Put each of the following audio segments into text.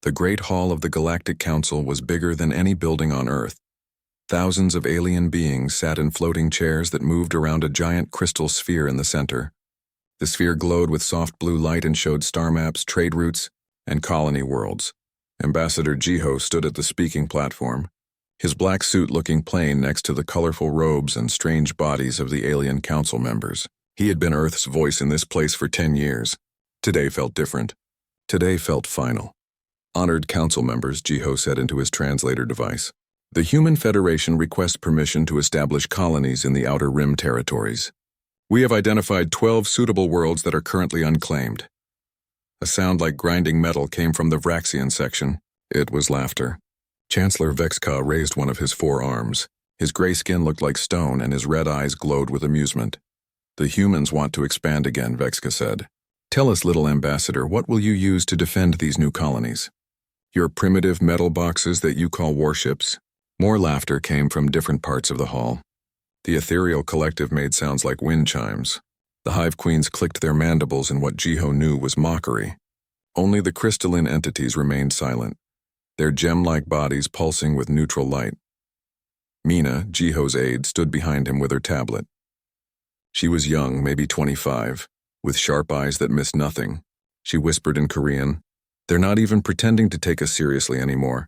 The Great Hall of the Galactic Council was bigger than any building on Earth. Thousands of alien beings sat in floating chairs that moved around a giant crystal sphere in the center. The sphere glowed with soft blue light and showed star maps, trade routes, and colony worlds. Ambassador Jiho stood at the speaking platform, his black suit looking plain next to the colorful robes and strange bodies of the alien council members. He had been Earth's voice in this place for 10 years. Today felt different. Today felt final. Honored council members, Jiho said into his translator device. The Human Federation requests permission to establish colonies in the Outer Rim territories. We have identified 12 suitable worlds that are currently unclaimed. A sound like grinding metal came from the Vraxian section. It was laughter. Chancellor Vexka raised one of his forearms. His gray skin looked like stone and his red eyes glowed with amusement. The humans want to expand again, Vexka said. Tell us, little ambassador, what will you use to defend these new colonies? Your primitive metal boxes that you call warships? More laughter came from different parts of the hall. The ethereal collective made sounds like wind chimes. The hive queens clicked their mandibles in what Jiho knew was mockery. Only the crystalline entities remained silent, their gem-like bodies pulsing with neutral light. Mina, Jiho's aide, stood behind him with her tablet. She was young, maybe 25, with sharp eyes that missed nothing. She whispered in Korean, "They're not even pretending to take us seriously anymore."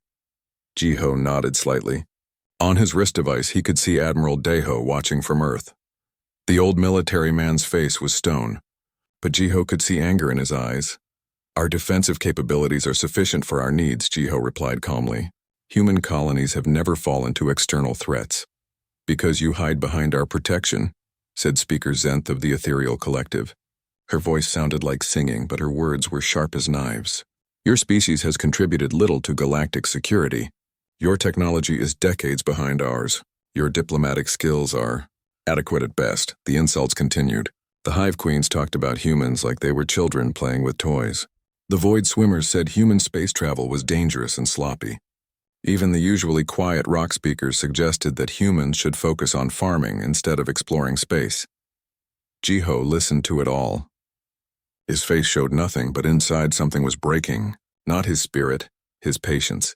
Jiho nodded slightly. On his wrist device, he could see Admiral Daeho watching from Earth. The old military man's face was stone, but Jiho could see anger in his eyes. Our defensive capabilities are sufficient for our needs, Jiho replied calmly. Human colonies have never fallen to external threats. Because you hide behind our protection, said Speaker Zenth of the Ethereal Collective. Her voice sounded like singing, but her words were sharp as knives. Your species has contributed little to galactic security. Your technology is decades behind ours. Your diplomatic skills are adequate at best. The insults continued. The hive queens talked about humans like they were children playing with toys. The void swimmers said human space travel was dangerous and sloppy. Even the usually quiet rock speakers suggested that humans should focus on farming instead of exploring space. Jiho listened to it all. His face showed nothing, but inside something was breaking. Not his spirit, his patience.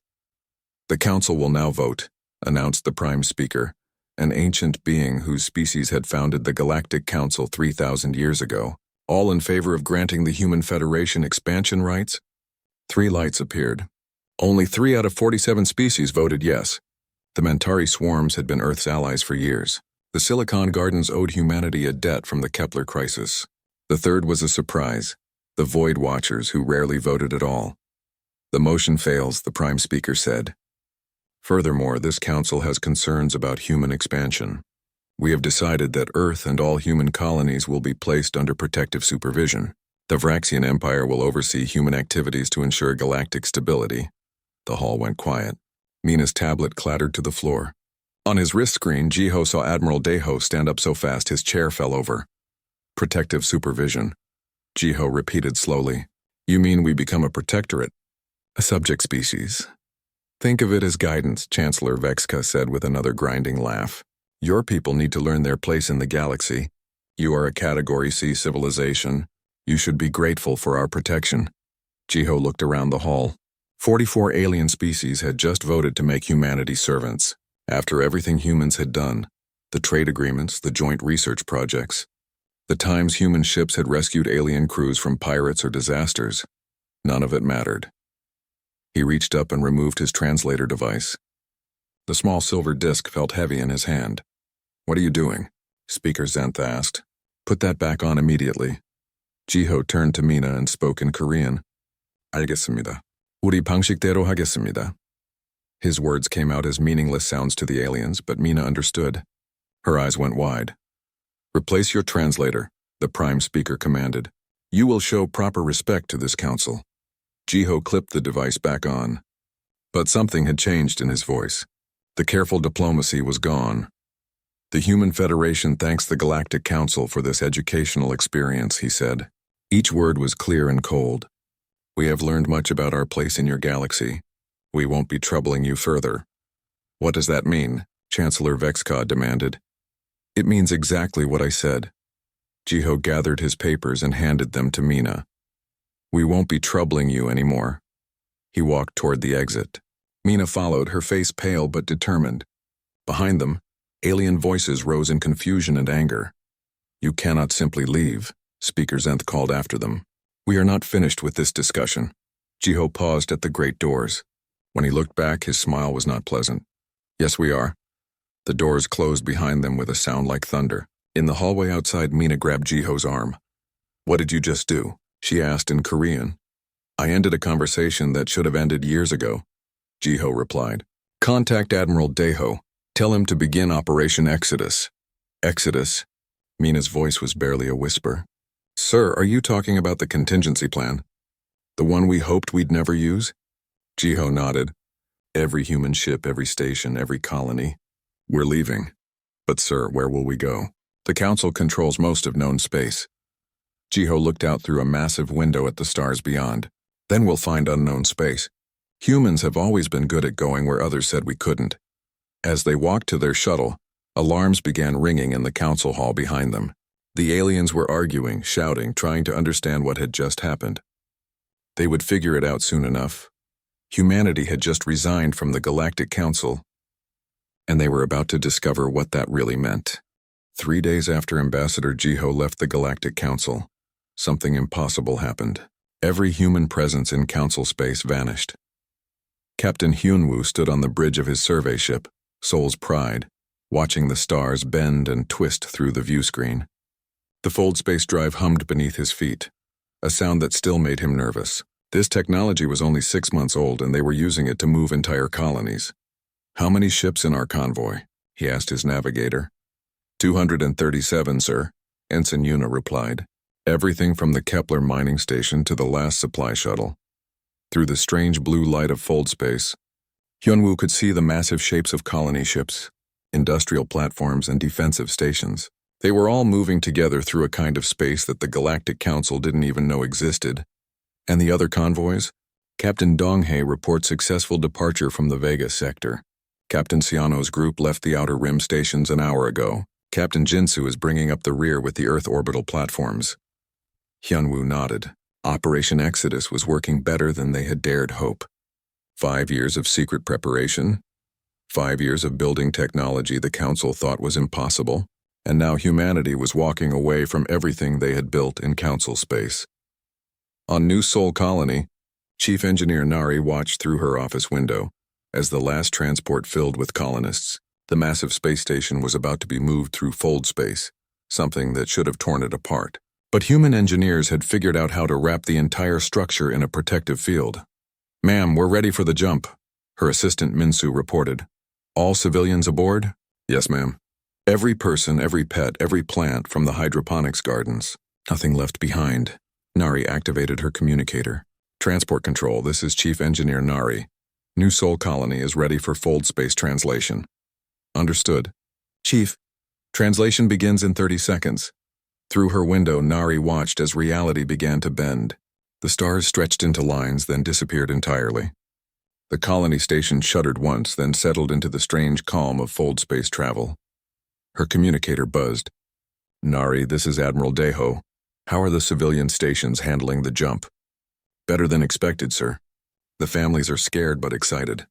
The council will now vote, announced the prime speaker, an ancient being whose species had founded the Galactic Council 3,000 years ago, all in favor of granting the Human Federation expansion rights. 3 lights appeared. Only 3 out of 47 species voted yes. The Mentari swarms had been Earth's allies for years. The Silicon Gardens owed humanity a debt from the Kepler crisis. The third was a surprise, the Void Watchers who rarely voted at all. The motion fails, the prime speaker said. Furthermore, this council has concerns about human expansion. We have decided that Earth and all human colonies will be placed under protective supervision. The Vraxian Empire will oversee human activities to ensure galactic stability. The hall went quiet. Mina's tablet clattered to the floor. On his wrist screen, Jiho saw Admiral Daeho stand up so fast his chair fell over. Protective supervision. Jiho repeated slowly. You mean we become a protectorate? A subject species. Think of it as guidance, Chancellor Vexka said with another grinding laugh. Your people need to learn their place in the galaxy. You are a Category C civilization. You should be grateful for our protection. Jiho looked around the hall. 44 alien species had just voted to make humanity servants. After everything humans had done, the trade agreements, the joint research projects, the times human ships had rescued alien crews from pirates or disasters, none of it mattered. He reached up and removed his translator device. The small silver disc felt heavy in his hand. What are you doing? Speaker Zenth asked. Put that back on immediately. Jiho turned to Mina and spoke in Korean. 알겠습니다. 우리 방식대로 하겠습니다. His words came out as meaningless sounds to the aliens, but Mina understood. Her eyes went wide. Replace your translator, the prime speaker commanded. You will show proper respect to this council. Jiho clipped the device back on. But something had changed in his voice. The careful diplomacy was gone. The Human Federation thanks the Galactic Council for this educational experience, he said. Each word was clear and cold. We have learned much about our place in your galaxy. We won't be troubling you further. What does that mean? Chancellor Vexka demanded. It means exactly what I said. Jiho gathered his papers and handed them to Mina. We won't be troubling you anymore. He walked toward the exit. Mina followed, her face pale but determined. Behind them, alien voices rose in confusion and anger. "You cannot simply leave," Speaker Zenth called after them. "We are not finished with this discussion." Jiho paused at the great doors. When he looked back, his smile was not pleasant. "Yes, we are." The doors closed behind them with a sound like thunder. In the hallway outside, Mina grabbed Jiho's arm. "What did you just do?" she asked in Korean. "I ended a conversation that should have ended years ago," Jiho replied. "Contact Admiral Daeho. Tell him to begin Operation Exodus." "Exodus?" Mina's voice was barely a whisper. "Sir, are you talking about the contingency plan? The one we hoped we'd never use?" Jiho nodded. "Every human ship, every station, every colony. We're leaving. But sir, where will we go? The Council controls most of known space." Jiho looked out through a massive window at the stars beyond. "Then we'll find unknown space. Humans have always been good at going where others said we couldn't." As they walked to their shuttle, alarms began ringing in the council hall behind them. The aliens were arguing, shouting, trying to understand what had just happened. They would figure it out soon enough. Humanity had just resigned from the Galactic Council, and they were about to discover what that really meant. 3 days after Ambassador Jiho left the Galactic Council, something impossible happened. Every human presence in council space vanished. Captain Hyunwoo stood on the bridge of his survey ship, Soul's Pride, watching the stars bend and twist through the view screen. The fold space drive hummed beneath his feet, a sound that still made him nervous. This technology was only 6 months old, and they were using it to move entire colonies. "How many ships in our convoy?" he asked his navigator. 237, sir," Ensign Yuna replied. "Everything from the Kepler mining station to the last supply shuttle." Through the strange blue light of fold space, Hyunwoo could see the massive shapes of colony ships, industrial platforms, and defensive stations. They were all moving together through a kind of space that the Galactic Council didn't even know existed. And the other convoys? Captain Donghae reports successful departure from the Vega sector. Captain Siano's group left the Outer Rim stations an hour ago. Captain Jinsu is bringing up the rear with the Earth orbital platforms. Hyunwoo nodded. Operation Exodus was working better than they had dared hope. 5 years of secret preparation, 5 years of building technology the Council thought was impossible, and now humanity was walking away from everything they had built in Council space. On New Sol Colony, Chief Engineer Nari watched through her office window as the last transport filled with colonists. The massive space station was about to be moved through fold space, something that should have torn it apart. But human engineers had figured out how to wrap the entire structure in a protective field. "Ma'am, we're ready for the jump," her assistant Minsu reported. "All civilians aboard?" "Yes, ma'am." "Every person, every pet, every plant from the hydroponics gardens. Nothing left behind." Nari activated her communicator. "Transport control, this is Chief Engineer Nari. New Sol Colony is ready for fold space translation." "Understood." "Chief, translation begins in 30 seconds. Through her window, Nari watched as reality began to bend. The stars stretched into lines, then disappeared entirely. The colony station shuddered once, then settled into the strange calm of fold space travel. Her communicator buzzed. "Nari, this is Admiral Daeho. How are the civilian stations handling the jump?" "Better than expected, sir. The families are scared but excited.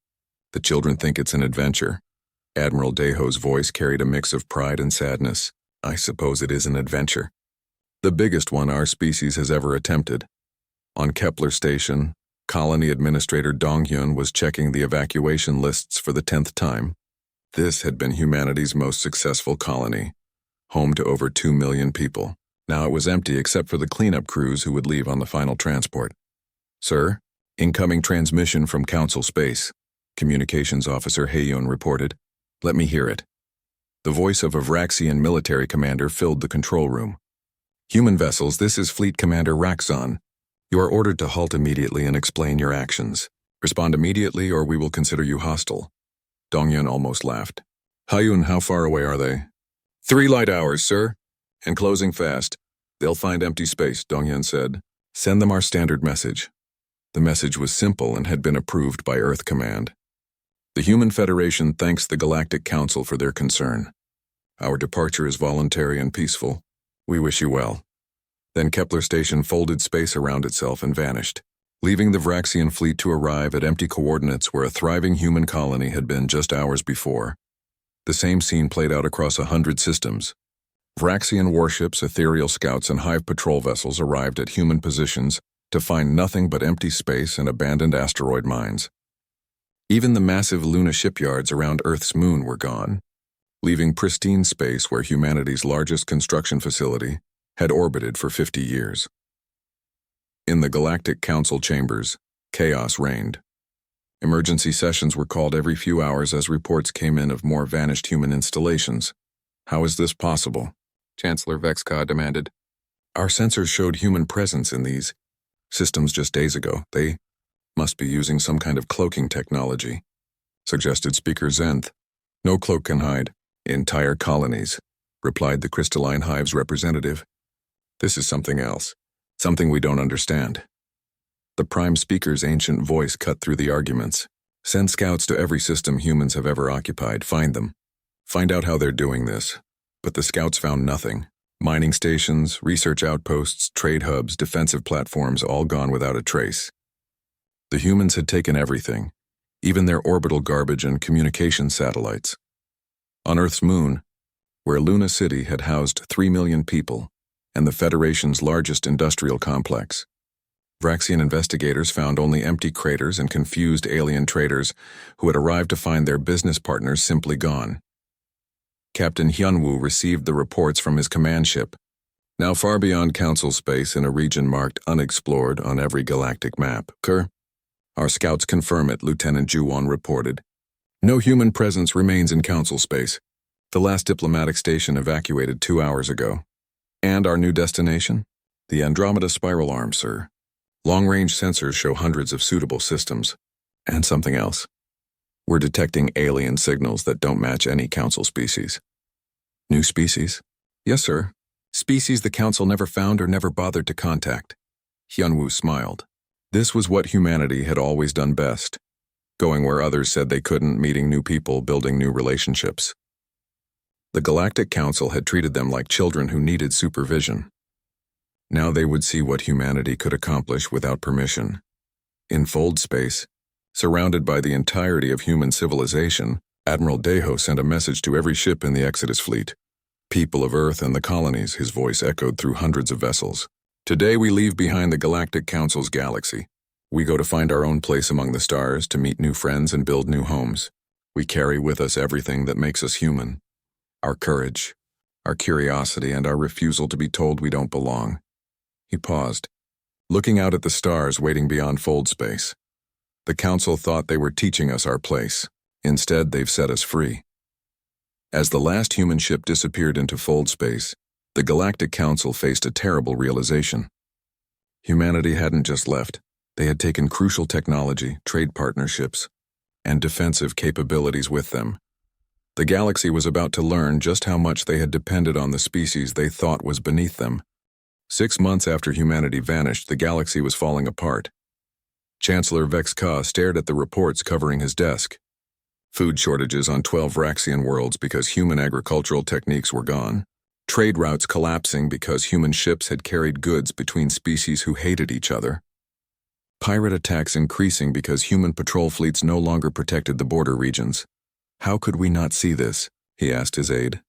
The children think it's an adventure." Admiral Daeho's voice carried a mix of pride and sadness. "I suppose it is an adventure. The biggest one our species has ever attempted." On Kepler Station, Colony Administrator Donghyun was checking the evacuation lists for the 10th time. This had been humanity's most successful colony, home to over 2 million people. Now it was empty except for the cleanup crews who would leave on the final transport. "Sir, incoming transmission from Council Space," Communications Officer Haeyun reported. "Let me hear it." The voice of a Vraxian military commander filled the control room. "Human vessels, this is Fleet Commander Raxon. You are ordered to halt immediately and explain your actions. Respond immediately or we will consider you hostile." Dongyun almost laughed. "Haeyun, how far away are they?" 3 light hours, sir. And closing fast. They'll find empty space, Dongyun said. "Send them our standard message." The message was simple and had been approved by Earth Command. "The Human Federation thanks the Galactic Council for their concern. Our departure is voluntary and peaceful. We wish you well." Then Kepler Station folded space around itself and vanished. leaving the Vraxian fleet to arrive at empty coordinates where a thriving human colony had been just hours before. The same scene played out across 100 systems. Vraxian warships, ethereal scouts, and hive patrol vessels arrived at human positions to find nothing but empty space and abandoned asteroid mines. Even the massive Luna shipyards around Earth's moon were gone, leaving pristine space where humanity's largest construction facility had orbited for 50 years. In the Galactic Council chambers, chaos reigned. Emergency sessions were called every few hours as reports came in of more vanished human installations. How is this possible? Chancellor Vexka demanded. Our sensors showed human presence in these systems just days ago. They must be using some kind of cloaking technology, suggested Speaker Zenth. No cloak can hide entire colonies, replied the Crystalline Hive's representative. This is something else, something we don't understand. The Prime Speaker's ancient voice cut through the arguments. Send scouts to every system humans have ever occupied. Find them. Find out how they're doing this. But the scouts found nothing. Mining stations, research outposts, trade hubs, defensive platforms, all gone without a trace. The humans had taken everything, even their orbital garbage and communication satellites. On Earth's moon, where Luna City had housed 3 million people and the Federation's largest industrial complex, Vraxian investigators found only empty craters and confused alien traders who had arrived to find their business partners simply gone. Captain Hyunwoo received the reports from his command ship, now far beyond Council space in a region marked unexplored on every galactic map. Kerr, our scouts confirm it, Lieutenant Juwon reported. No human presence remains in Council space. The last diplomatic station evacuated 2 hours ago. And our new destination? The Andromeda Spiral Arm, sir. Long-range sensors show hundreds of suitable systems. And something else. We're detecting alien signals that don't match any Council species. New species? Yes, sir. Species the Council never found or never bothered to contact. Hyunwoo smiled. This was what humanity had always done best. Going where others said they couldn't, meeting new people, building new relationships. The Galactic Council had treated them like children who needed supervision. Now they would see what humanity could accomplish without permission. In Fold space, surrounded by the entirety of human civilization, Admiral Deho sent a message to every ship in the Exodus fleet. People of Earth and the colonies, his voice echoed through hundreds of vessels. Today we leave behind the Galactic Council's galaxy. We go to find our own place among the stars, to meet new friends and build new homes. We carry with us everything that makes us human. Our courage, our curiosity, and our refusal to be told we don't belong. He paused, looking out at the stars waiting beyond Fold space. The Council thought they were teaching us our place. Instead, they've set us free. As the last human ship disappeared into Fold space, the Galactic Council faced a terrible realization. Humanity hadn't just left. They had taken crucial technology, trade partnerships, and defensive capabilities with them. The galaxy was about to learn just how much they had depended on the species they thought was beneath them. 6 months after humanity vanished, the galaxy was falling apart. Chancellor Vexka stared at the reports covering his desk. Food shortages on 12 Vraxian worlds because human agricultural techniques were gone. Trade routes collapsing because human ships had carried goods between species who hated each other. Pirate attacks increasing because human patrol fleets no longer protected the border regions. How could we not see this? He asked his aide.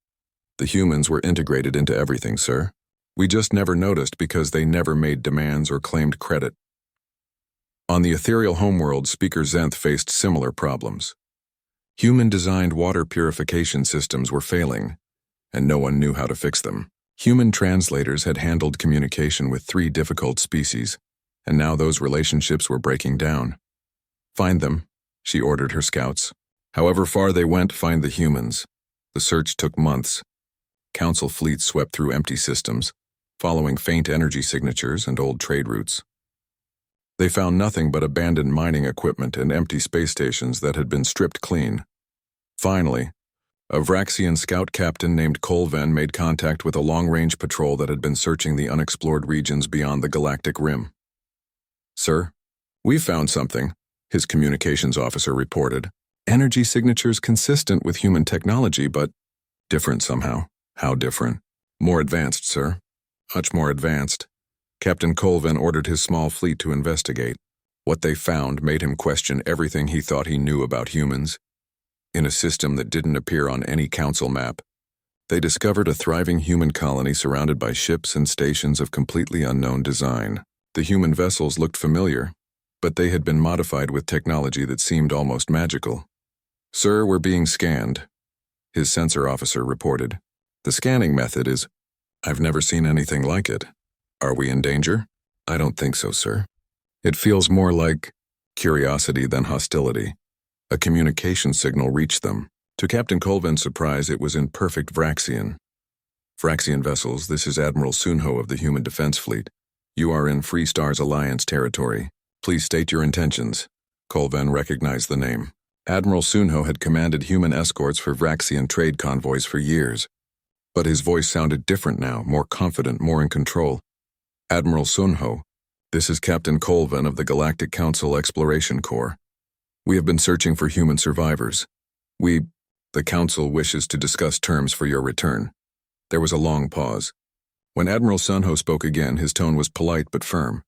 The humans were integrated into everything, sir. We just never noticed because they never made demands or claimed credit. On the ethereal homeworld, Speaker Zenth faced similar problems. Human-designed water purification systems were failing, and no one knew how to fix them. Human translators had handled communication with 3 difficult species, and now those relationships were breaking down. Find them, she ordered her scouts. However far they went, find the humans. The search took months. Council fleets swept through empty systems, following faint energy signatures and old trade routes. They found nothing but abandoned mining equipment and empty space stations that had been stripped clean. Finally, a Vraxian scout captain named Kolven made contact with a long-range patrol that had been searching the unexplored regions beyond the galactic rim. Sir, we've found something, his communications officer reported. Energy signatures consistent with human technology, but different somehow. How different? More advanced, sir. Much more advanced. Captain Kolven ordered his small fleet to investigate. What they found made him question everything he thought he knew about humans. In a system that didn't appear on any council map, they discovered a thriving human colony surrounded by ships and stations of completely unknown design. The human vessels looked familiar, but they had been modified with technology that seemed almost magical. "Sir, we're being scanned," his sensor officer reported. "The scanning method is... I've never seen anything like it. Are we in danger?" "I don't think so, sir. It feels more like curiosity than hostility." A communication signal reached them. To Captain Colvin's surprise, it was in perfect Vraxian. "Vraxian vessels, this is Admiral Sunho of the Human Defense Fleet. You are in Free Stars Alliance territory. Please state your intentions." Colvin recognized the name. Admiral Sunho had commanded human escorts for Vraxian trade convoys for years. But his voice sounded different now, more confident, more in control. "Admiral Sunho, this is Captain Colvin of the Galactic Council Exploration Corps. We have been searching for human survivors. The Council wishes to discuss terms for your return." There was a long pause. When Admiral Sunho spoke again, his tone was polite but firm.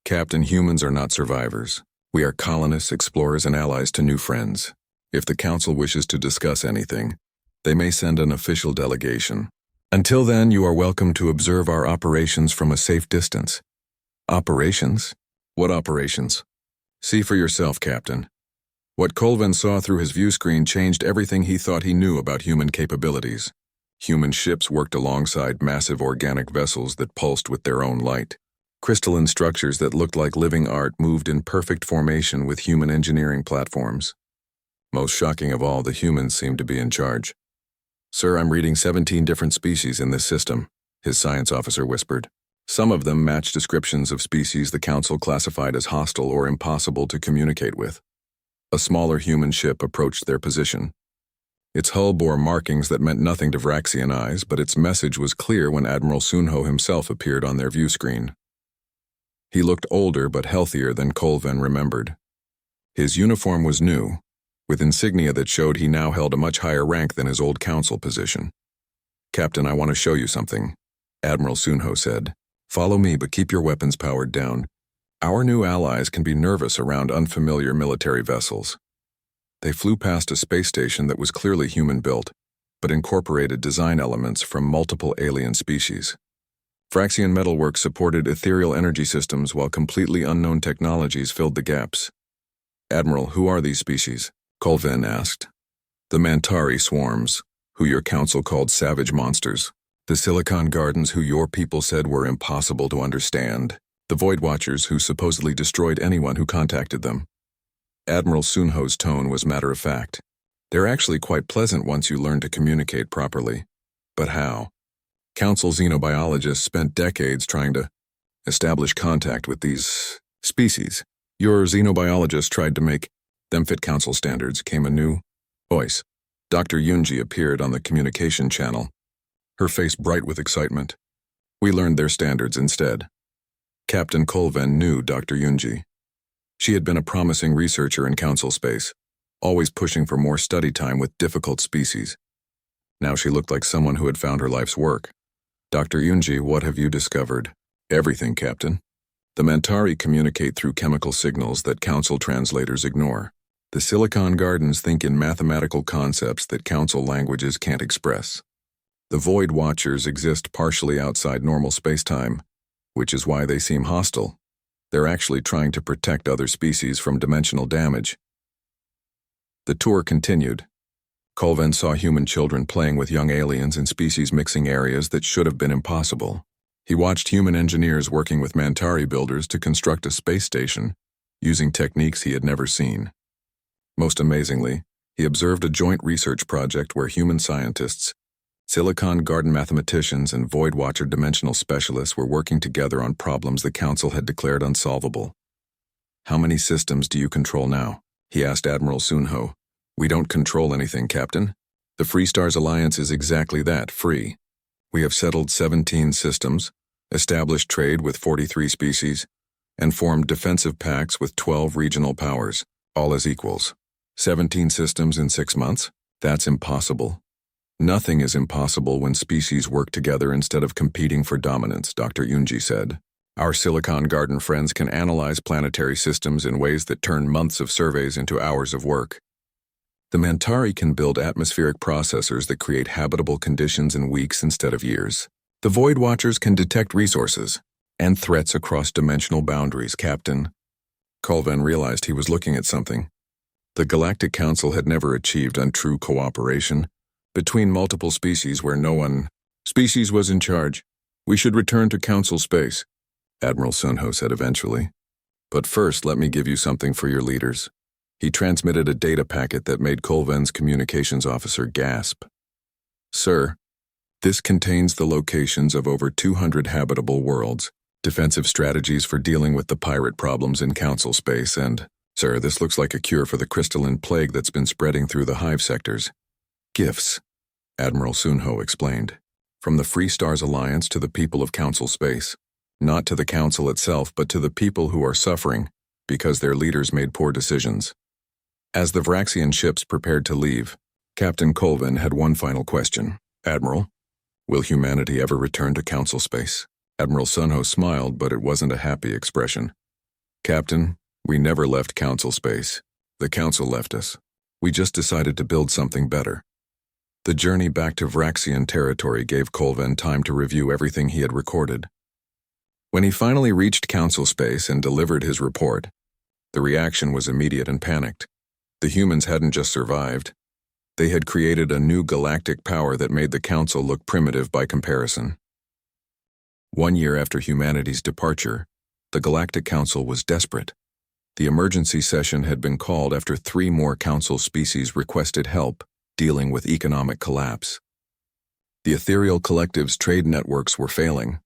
"Captain, humans are not survivors. We are colonists, explorers, and allies to new friends. If the Council wishes to discuss anything, they may send an official delegation. Until then, you are welcome to observe our operations from a safe distance." "Operations? What operations?" "See for yourself, Captain." What Colvin saw through his view screen changed everything he thought he knew about human capabilities. Human ships worked alongside massive organic vessels that pulsed with their own light. Crystalline structures that looked like living art moved in perfect formation with human engineering platforms. Most shocking of all, the humans seemed to be in charge. "Sir, I'm reading 17 different species in this system," his science officer whispered. Some of them matched descriptions of species the Council classified as hostile or impossible to communicate with. A smaller human ship approached their position. Its hull bore markings that meant nothing to Vraxian eyes, but its message was clear when Admiral Sunho himself appeared on their view screen. He looked older but healthier than Colvin remembered. His uniform was new, with insignia that showed he now held a much higher rank than his old council position. "Captain, I want to show you something," Admiral Sunho said. "Follow me, but keep your weapons powered down. Our new allies can be nervous around unfamiliar military vessels." They flew past a space station that was clearly human-built, but incorporated design elements from multiple alien species. Vraxian metalwork supported ethereal energy systems while completely unknown technologies filled the gaps. "Admiral, who are these species?" Colvin asked. "The Mantari swarms, who your council called savage monsters. The Silicon Gardens, who your people said were impossible to understand. The Void Watchers, who supposedly destroyed anyone who contacted them." Admiral Sunho's tone was matter-of-fact. "They're actually quite pleasant once you learn to communicate properly. But how? Council xenobiologists spent decades trying to establish contact with these species. Your xenobiologist tried to make them fit Council standards," came a new voice. Dr. Yunji appeared on the communication channel, her face bright with excitement. "We learned their standards instead." Captain Colvin knew Dr. Yunji. She had been a promising researcher in Council space, always pushing for more study time with difficult species. Now she looked like someone who had found her life's work. "Dr. Yunji, what have you discovered?" "Everything, Captain. The Mantari communicate through chemical signals that Council translators ignore. The Silicon Gardens think in mathematical concepts that Council languages can't express. The Void Watchers exist partially outside normal space-time, which is why they seem hostile. They're actually trying to protect other species from dimensional damage." The tour continued. Colvin saw human children playing with young aliens in species-mixing areas that should have been impossible. He watched human engineers working with Mantari builders to construct a space station, using techniques he had never seen. Most amazingly, he observed a joint research project where human scientists, Silicon Garden mathematicians, and Void Watcher dimensional specialists were working together on problems the Council had declared unsolvable. "How many systems do you control now?" he asked Admiral Sunho. "We don't control anything, Captain. The Free Stars Alliance is exactly that, free. We have settled 17 systems, established trade with 43 species, and formed defensive pacts with 12 regional powers, all as equals. 17 systems in 6 months? That's impossible. Nothing is impossible when species work together instead of competing for dominance," Dr. Yunji said. Our Silicon Garden friends can analyze planetary systems in ways that turn months of surveys into hours of work. The Mantari can build atmospheric processors that create habitable conditions in weeks instead of years. The Void Watchers can detect resources and threats across dimensional boundaries, Captain. Colvin realized he was looking at something. The Galactic Council had never achieved untrue cooperation between multiple species where no one species was in charge. We should return to Council space, Admiral Sunho said eventually. But first, let me give you something for your leaders. He transmitted a data packet that made Colvin's communications officer gasp. Sir, this contains the locations of over 200 habitable worlds, defensive strategies for dealing with the pirate problems in Council space, and, sir, this looks like a cure for the crystalline plague that's been spreading through the hive sectors. Gifts, Admiral Sunho explained, from the Free Stars Alliance to the people of Council space. Not to the Council itself, but to the people who are suffering because their leaders made poor decisions. As the Vraxian ships prepared to leave, Captain Colvin had one final question. Admiral, will humanity ever return to Council space? Admiral Sunho smiled, but it wasn't a happy expression. Captain, we never left Council space. The Council left us. We just decided to build something better. The journey back to Vraxian territory gave Colvin time to review everything he had recorded. When he finally reached Council space and delivered his report, the reaction was immediate and panicked. The humans hadn't just survived. They had created a new galactic power that made the Council look primitive by comparison. 1 year after humanity's departure, the Galactic Council was desperate. The emergency session had been called after 3 more Council species requested help dealing with economic collapse. The ethereal collective's trade networks were failing.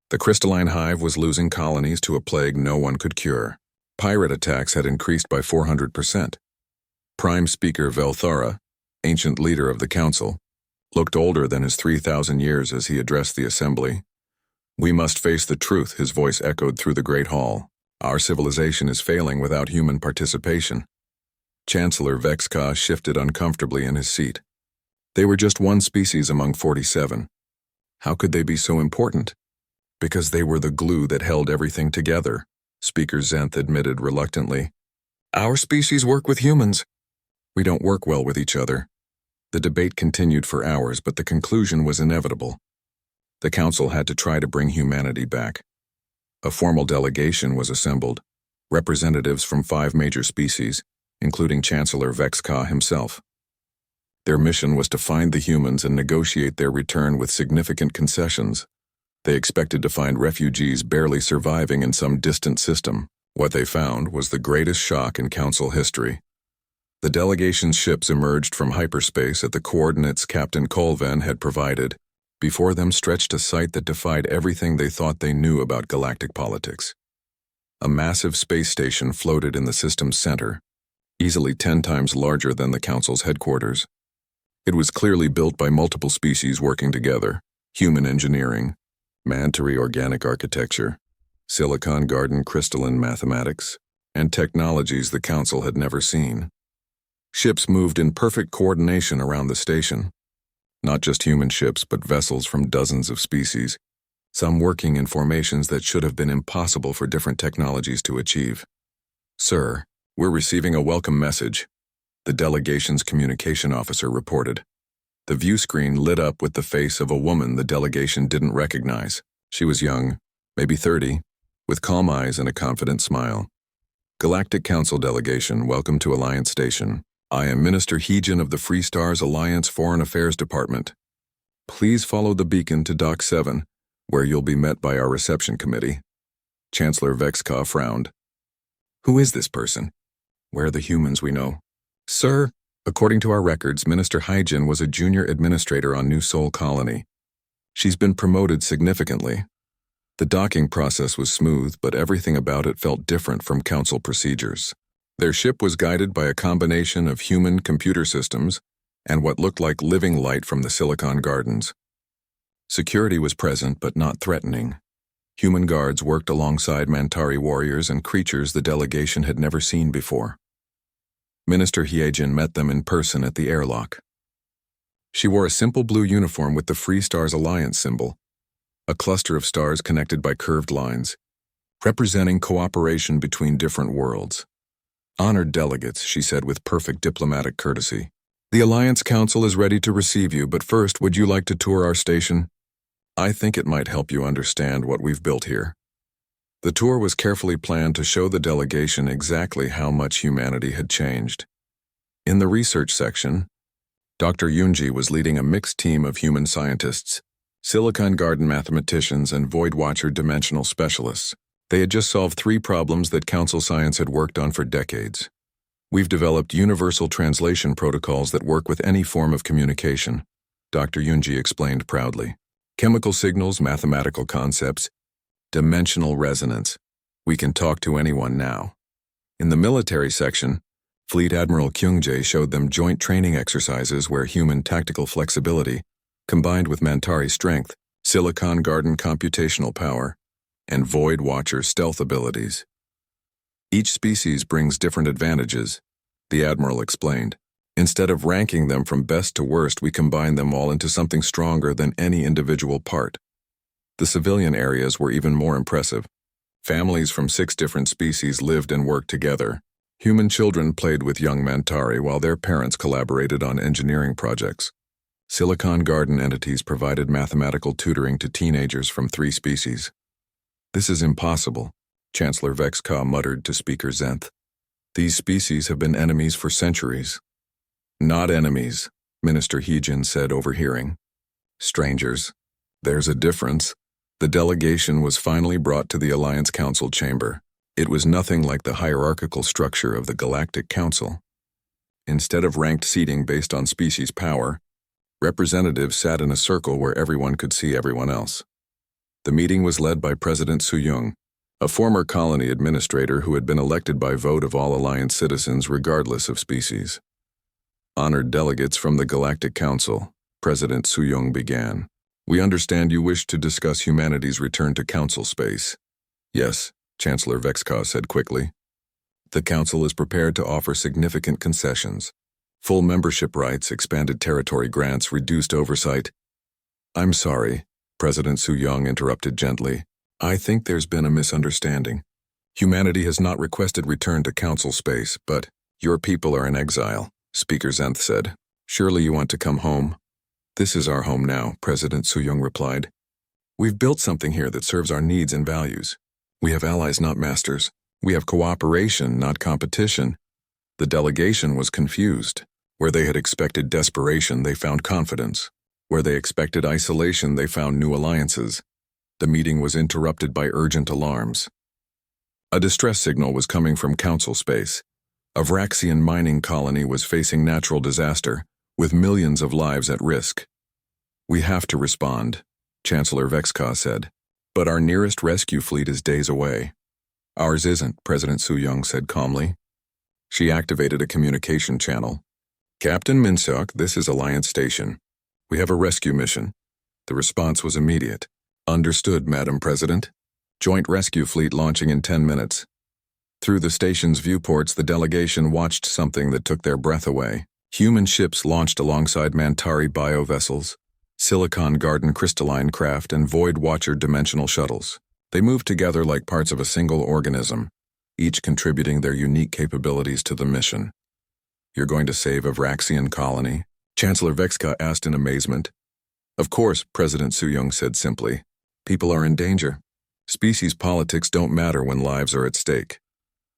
The crystalline hive was losing colonies to a plague no one could cure. Pirate attacks had increased by 400%. Prime Speaker Velthara, ancient leader of the Council, looked older than his 3,000 years as he addressed the assembly. We must face the truth, his voice echoed through the Great Hall. Our civilization is failing without human participation. Chancellor Vexka shifted uncomfortably in his seat. They were just one species among 47. How could they be so important? Because they were the glue that held everything together, Speaker Zenth admitted reluctantly. Our species work with humans. We don't work well with each other. The debate continued for hours, but the conclusion was inevitable. The Council had to try to bring humanity back. A formal delegation was assembled, representatives from 5 major species, including Chancellor Vexka himself. Their mission was to find the humans and negotiate their return with significant concessions. They expected to find refugees barely surviving in some distant system. What they found was the greatest shock in Council history. The delegation's ships emerged from hyperspace at the coordinates Captain Colvin had provided. Before them stretched a sight that defied everything they thought they knew about galactic politics. A massive space station floated in the system's center, easily 10 times larger than the Council's headquarters. It was clearly built by multiple species working together: human engineering, Mantari organic architecture, Silicon Garden crystalline mathematics, and technologies the Council had never seen. Ships moved in perfect coordination around the station. Not just human ships, but vessels from dozens of species, some working in formations that should have been impossible for different technologies to achieve. Sir, we're receiving a welcome message, the delegation's communication officer reported. The view screen lit up with the face of a woman the delegation didn't recognize. She was young, maybe 30, with calm eyes and a confident smile. Galactic Council delegation, welcome to Alliance Station. I am Minister Heejin of the Free Stars Alliance Foreign Affairs Department. Please follow the beacon to Dock 7, where you'll be met by our reception committee. Chancellor Vexka frowned. Who is this person? Where are the humans we know? Sir, according to our records, Minister Heijin was a junior administrator on New Sol Colony. She's been promoted significantly. The docking process was smooth, but everything about it felt different from Council procedures. Their ship was guided by a combination of human computer systems and what looked like living light from the Silicon Gardens. Security was present, but not threatening. Human guards worked alongside Mantari warriors and creatures the delegation had never seen before. Minister Heijin met them in person at the airlock. She wore a simple blue uniform with the Free Stars Alliance symbol, a cluster of stars connected by curved lines. representing cooperation between different worlds. Honored delegates, she said with perfect diplomatic courtesy. The Alliance Council is ready to receive you, but first, would you like to tour our station? I think it might help you understand what we've built here. The tour was carefully planned to show the delegation exactly how much humanity had changed. In the research section, Dr. Yunji was leading a mixed team of human scientists, Silicon Garden mathematicians, and Void Watcher dimensional specialists. They had just solved 3 problems that Council Science had worked on for decades. We've developed universal translation protocols that work with any form of communication, Dr. Yunji explained proudly. Chemical signals, mathematical concepts, dimensional resonance. We can talk to anyone now. In the military section, Fleet Admiral Kyungjae showed them joint training exercises where human tactical flexibility, combined with Mantari strength, Silicon Garden computational power, and Void Watcher stealth abilities. Each species brings different advantages, the Admiral explained. Instead of ranking them from best to worst, we combine them all into something stronger than any individual part. The civilian areas were even more impressive. Families from 6 different species lived and worked together. Human children played with young Mantari while their parents collaborated on engineering projects. Silicon Garden entities provided mathematical tutoring to teenagers from 3 species. This is impossible, Chancellor Vexka muttered to Speaker Zenth. These species have been enemies for centuries. Not enemies, Minister Heejin said, overhearing. Strangers. There's a difference. The delegation was finally brought to the Alliance Council chamber. It was nothing like the hierarchical structure of the Galactic Council. Instead of ranked seating based on species power, representatives sat in a circle where everyone could see everyone else. The meeting was led by President Soo-young, a former colony administrator who had been elected by vote of all Alliance citizens regardless of species. Honored delegates from the Galactic Council, President Soo-young began. We understand you wish to discuss humanity's return to Council space. Yes, Chancellor Vexka said quickly. The Council is prepared to offer significant concessions. Full membership rights, expanded territory grants, reduced oversight. I'm sorry, President Soo-young interrupted gently. I think there's been a misunderstanding. Humanity has not requested return to Council space, but your people are in exile, Speaker Zenth said. Surely you want to come home? This is our home now, President Soo-young replied. We've built something here that serves our needs and values. We have allies, not masters. We have cooperation, not competition. The delegation was confused. Where they had expected desperation, they found confidence. Where they expected isolation, they found new alliances. The meeting was interrupted by urgent alarms. A distress signal was coming from Council space. A Vraxian mining colony was facing natural disaster, with millions of lives at risk. We have to respond, Chancellor Vexka said. But our nearest rescue fleet is days away. Ours isn't, President Soo-young said calmly. She activated a communication channel. Captain Minseok, this is Alliance Station. We have a rescue mission. The response was immediate. Understood, Madam President. Joint rescue fleet launching in 10 minutes. Through the station's viewports, the delegation watched something that took their breath away. Human ships launched alongside Mantari biovessels, Silicon Garden crystalline craft, and Void Watcher dimensional shuttles. They moved together like parts of a single organism, each contributing their unique capabilities to the mission. You're going to save a Vraxian colony? Chancellor Vexka asked in amazement. Of course, President Soo-young said simply. People are in danger. Species politics don't matter when lives are at stake.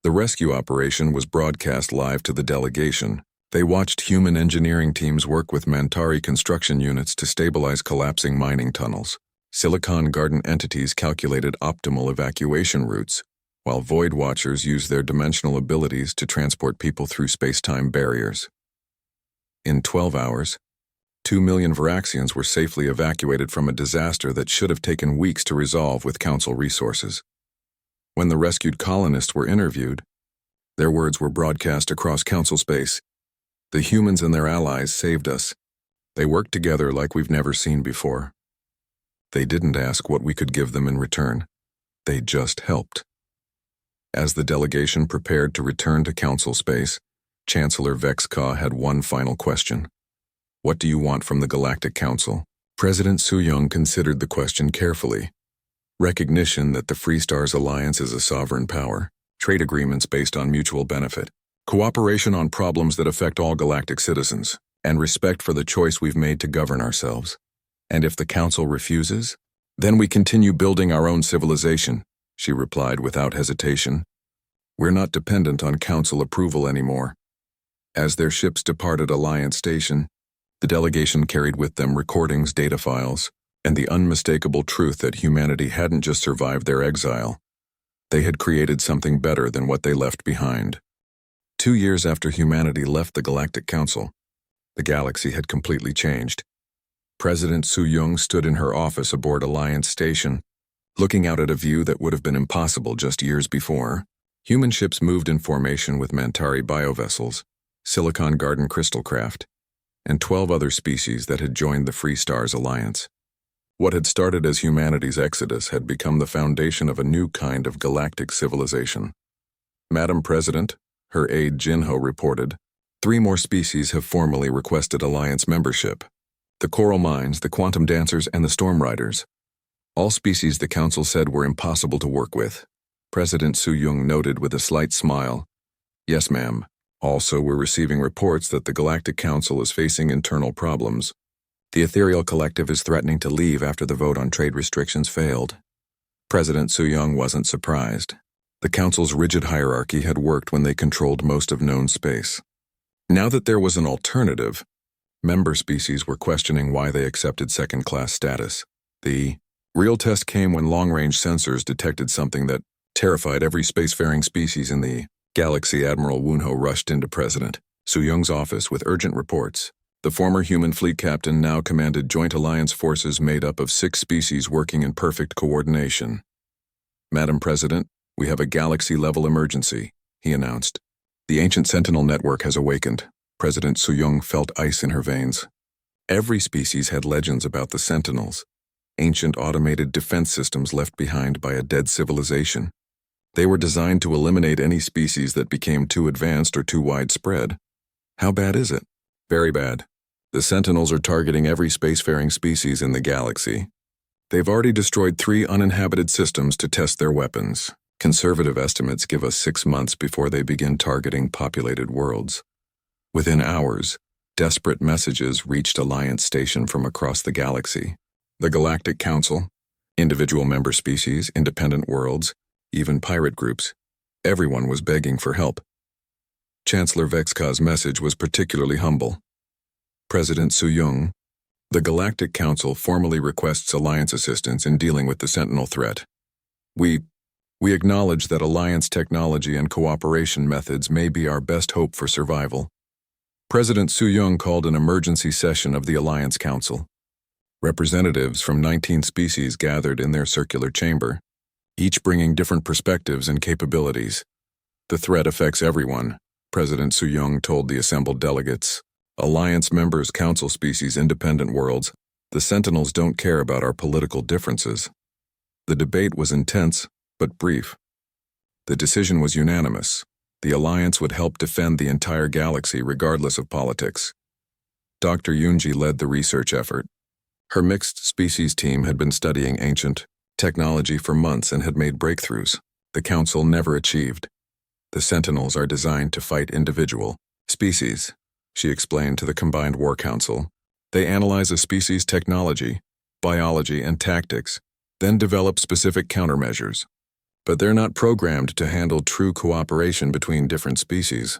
The rescue operation was broadcast live to the delegation. They watched human engineering teams work with Mantari construction units to stabilize collapsing mining tunnels. Silicon Garden entities calculated optimal evacuation routes, while Void Watchers used their dimensional abilities to transport people through space-time barriers. In 12 hours, 2 million Varaxians were safely evacuated from a disaster that should have taken weeks to resolve with Council resources. When the rescued colonists were interviewed, their words were broadcast across Council space. The humans and their allies saved us. They worked together like we've never seen before. They didn't ask what we could give them in return. They just helped. As the delegation prepared to return to Council space, Chancellor Vexka had one final question. What do you want from the Galactic Council? President Soo-young considered the question carefully. recognition that the Free Stars Alliance is a sovereign power, trade agreements based on mutual benefit, cooperation on problems that affect all galactic citizens, and respect for the choice we've made to govern ourselves. And if the Council refuses, then we continue building our own civilization, she replied without hesitation. We're not dependent on Council approval anymore. As their ships departed Alliance Station, the delegation carried with them recordings, data files, and the unmistakable truth that humanity hadn't just survived their exile. They had created something better than what they left behind. 2 years after humanity left the Galactic Council, the galaxy had completely changed. President Su-Yung stood in her office aboard Alliance Station, looking out at a view that would have been impossible just years before. Human ships moved in formation with Mantari biovessels, Silicon Garden crystal craft, and 12 other species that had joined the Free Stars Alliance. What had started as humanity's exodus had become the foundation of a new kind of galactic civilization. Madam President, her aide Jinho reported, 3 more species have formally requested Alliance membership. The Coral Mines, the Quantum Dancers, and the Storm Riders. All species the Council said were impossible to work with. President Su-Yung noted with a slight smile. Yes, ma'am. Also, we're receiving reports that the Galactic Council is facing internal problems. The Ethereal Collective is threatening to leave after the vote on trade restrictions failed. President Su-Yung wasn't surprised. The Council's rigid hierarchy had worked when they controlled most of known space. Now that there was an alternative, member species were questioning why they accepted second-class status. The real test came when long-range sensors detected something that terrified every spacefaring species in the galaxy. Admiral Wunho rushed into President Su-Yung's office with urgent reports. The former human fleet captain now commanded joint alliance forces made up of 6 species working in perfect coordination. Madam President, we have a galaxy-level emergency, he announced. The ancient Sentinel network has awakened. President Su-Yung felt ice in her veins. Every species had legends about the Sentinels, ancient automated defense systems left behind by a dead civilization. They were designed to eliminate any species that became too advanced or too widespread. How bad is it? Very bad. The Sentinels are targeting every spacefaring species in the galaxy. They've already destroyed 3 uninhabited systems to test their weapons. Conservative estimates give us 6 months before they begin targeting populated worlds. Within hours, desperate messages reached Alliance Station from across the galaxy. The Galactic Council, individual member species, independent worlds, even pirate groups, everyone was begging for help. Chancellor Vexka's message was particularly humble. President Su-Yung, the Galactic Council formally requests Alliance assistance in dealing with the Sentinel threat. We acknowledge that Alliance technology and cooperation methods may be our best hope for survival. President Su-Yung called an emergency session of the Alliance Council. Representatives from 19 species gathered in their circular chamber, each bringing different perspectives and capabilities. The threat affects everyone, President Su-Yung told the assembled delegates. Alliance members, Council species, independent worlds, the Sentinels don't care about our political differences. The debate was intense, but brief. The decision was unanimous. The Alliance would help defend the entire galaxy regardless of politics. Dr. Yunji led the research effort. Her mixed species team had been studying ancient technology for months and had made breakthroughs the Council never achieved. The Sentinels are designed to fight individual species, she explained to the Combined War Council. They analyze a species' technology, biology, and tactics, then develop specific countermeasures. But they're not programmed to handle true cooperation between different species.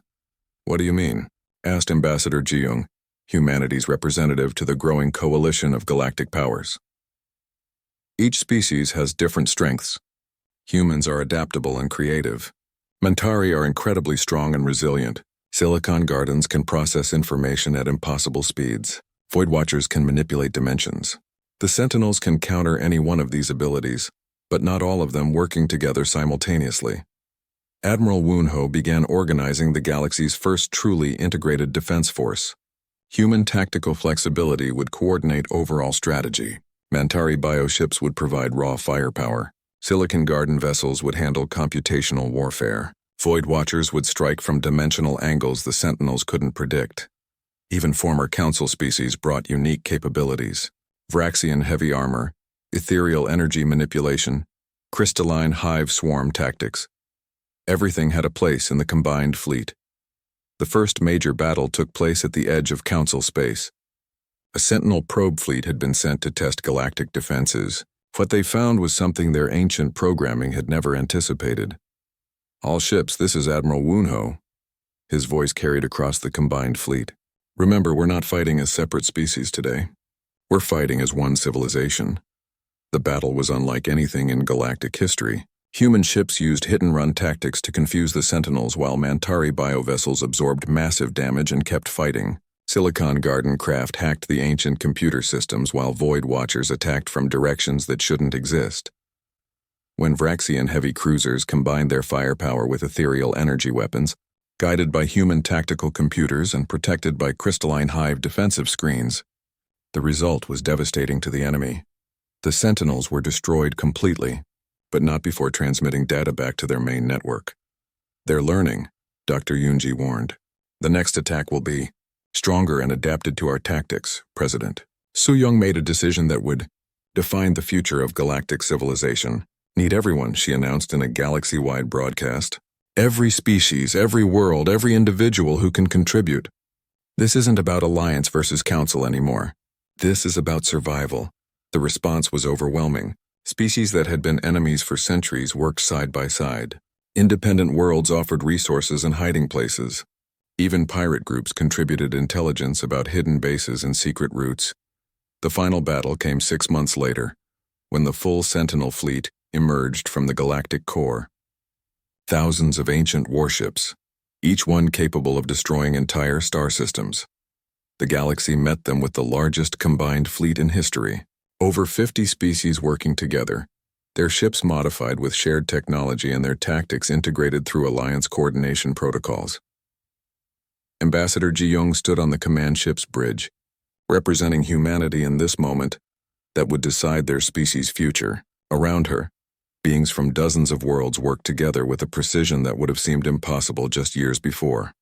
What do you mean? Asked Ambassador Jiyoung, humanity's representative to the growing coalition of galactic powers. Each species has different strengths. Humans are adaptable and creative. Mantari are incredibly strong and resilient. Silicon Gardens can process information at impossible speeds. Void Watchers can manipulate dimensions. The Sentinels can counter any one of these abilities, but not all of them working together simultaneously. Admiral Wunho began organizing the galaxy's first truly integrated defense force. Human tactical flexibility would coordinate overall strategy. Mantari bioships would provide raw firepower. Silicon Garden vessels would handle computational warfare. Void Watchers would strike from dimensional angles the Sentinels couldn't predict. Even former Council species brought unique capabilities. Vraxian heavy armor, ethereal energy manipulation, Crystalline hive swarm tactics. Everything had a place in the combined fleet. The first major battle took place at the edge of Council space. A Sentinel probe fleet had been sent to test galactic defenses. What they found was something their ancient programming had never anticipated. "All ships, this is Admiral Woonho." His voice carried across the combined fleet. "Remember, we're not fighting as separate species today. We're fighting as one civilization." The battle was unlike anything in galactic history. Human ships used hit-and-run tactics to confuse the Sentinels while Mantari biovessels absorbed massive damage and kept fighting. Silicon Garden craft hacked the ancient computer systems while Void Watchers attacked from directions that shouldn't exist. When Vraxian heavy cruisers combined their firepower with ethereal energy weapons, guided by human tactical computers and protected by crystalline hive defensive screens, the result was devastating to the enemy. The Sentinels were destroyed completely, but not before transmitting data back to their main network. "They're learning," Dr. Yunji warned. "The next attack will be stronger and adapted to our tactics, President." Su-Young made a decision that would define the future of galactic civilization. "Need everyone," she announced in a galaxy-wide broadcast. "Every species, every world, every individual who can contribute. This isn't about alliance versus council anymore. This is about survival." The response was overwhelming. Species that had been enemies for centuries worked side by side. Independent worlds offered resources and hiding places. Even pirate groups contributed intelligence about hidden bases and secret routes. The final battle came 6 months later, when the full Sentinel fleet emerged from the galactic core. Thousands of ancient warships, each one capable of destroying entire star systems. The galaxy met them with the largest combined fleet in history. Over 50 species working together, their ships modified with shared technology and their tactics integrated through alliance coordination protocols. Ambassador Ji-young stood on the command ship's bridge, representing humanity in this moment that would decide their species' future. Around her, beings from dozens of worlds worked together with a precision that would have seemed impossible just years before.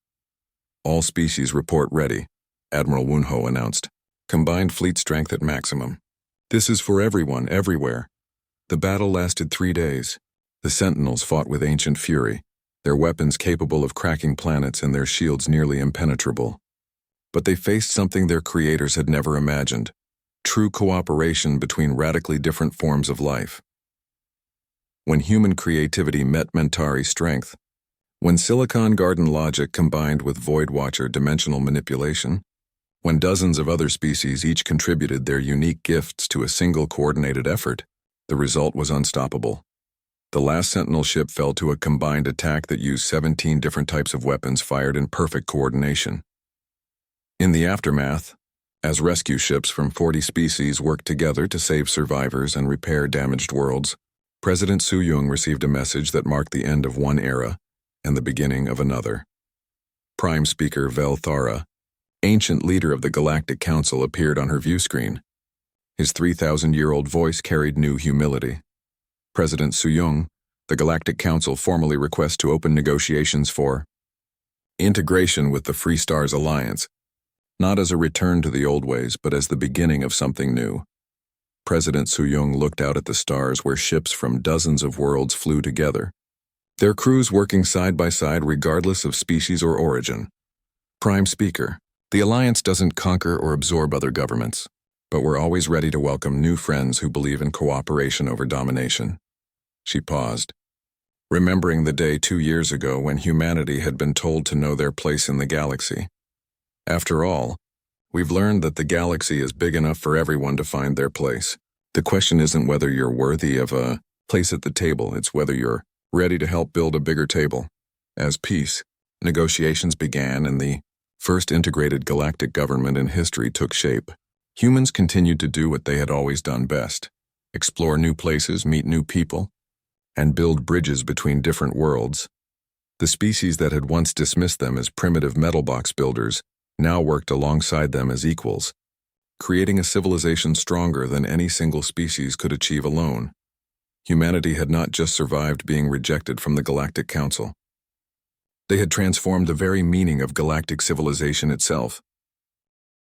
"All species report ready," Admiral Woonho announced. "Combined fleet strength at maximum. This is for everyone, everywhere." The battle lasted 3 days. The Sentinels fought with ancient fury, their weapons capable of cracking planets and their shields nearly impenetrable. But they faced something their creators had never imagined: true cooperation between radically different forms of life. When human creativity met Mentari strength, when Silicon Garden logic combined with Void Watcher dimensional manipulation, when dozens of other species each contributed their unique gifts to a single coordinated effort, the result was unstoppable. The last Sentinel ship fell to a combined attack that used 17 different types of weapons fired in perfect coordination. In the aftermath, as rescue ships from 40 species worked together to save survivors and repair damaged worlds, President Su-Young received a message that marked the end of one era and the beginning of another. Prime Speaker Vel Thara, ancient leader of the Galactic Council, appeared on her view screen. His 3,000-year-old voice carried new humility. "President Su-Young, the Galactic Council formally requests to open negotiations for integration with the Free Stars Alliance, not as a return to the old ways, but as the beginning of something new." President Su-Young looked out at the stars where ships from dozens of worlds flew together, their crews working side by side regardless of species or origin. "Prime Speaker, the Alliance doesn't conquer or absorb other governments, but we're always ready to welcome new friends who believe in cooperation over domination." She paused, remembering the day 2 years ago when humanity had been told to know their place in the galaxy. After all, we've learned that the galaxy is big enough for everyone to find their place. The question isn't whether you're worthy of a place at the table, it's whether you're ready to help build a bigger table. As peace negotiations began and the first integrated galactic government in history took shape, humans continued to do what they had always done best: explore new places, meet new people, and build bridges between different worlds. The species that had once dismissed them as primitive metal box builders now worked alongside them as equals, creating a civilization stronger than any single species could achieve alone. Humanity had not just survived being rejected from the Galactic Council. They had transformed the very meaning of galactic civilization itself.